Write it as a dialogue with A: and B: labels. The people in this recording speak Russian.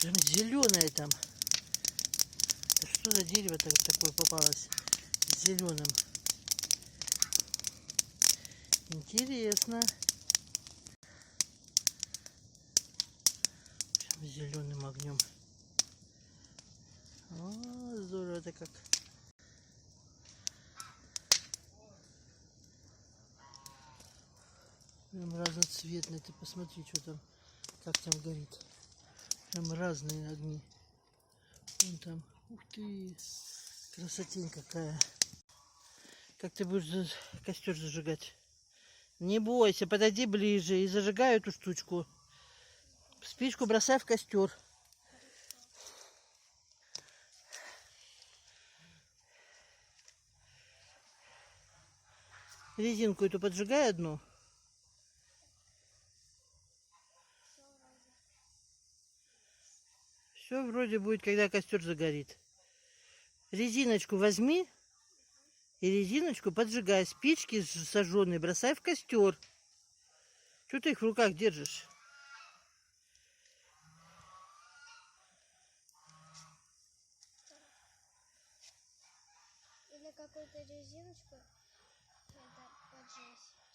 A: Прям зеленое там. Это что за дерево такое попалось с зеленым? Интересно. Прям зеленым огнем. О, здорово-то как. Прям разноцветный. Ты посмотри, что там, как там горит. Прям разные огни. Вон там. Ух ты. Красотень какая. Как ты будешь костер зажигать? Не бойся, подойди ближе и зажигай эту штучку. Спичку бросай в костер. Резинку эту поджигай одну. Все вроде будет, когда костер загорит. Резиночку возьми и резиночку поджигай. Спички сожженные бросай в костер. Что ты их в руках держишь?
B: Или какую-то резиночку надо поджечь.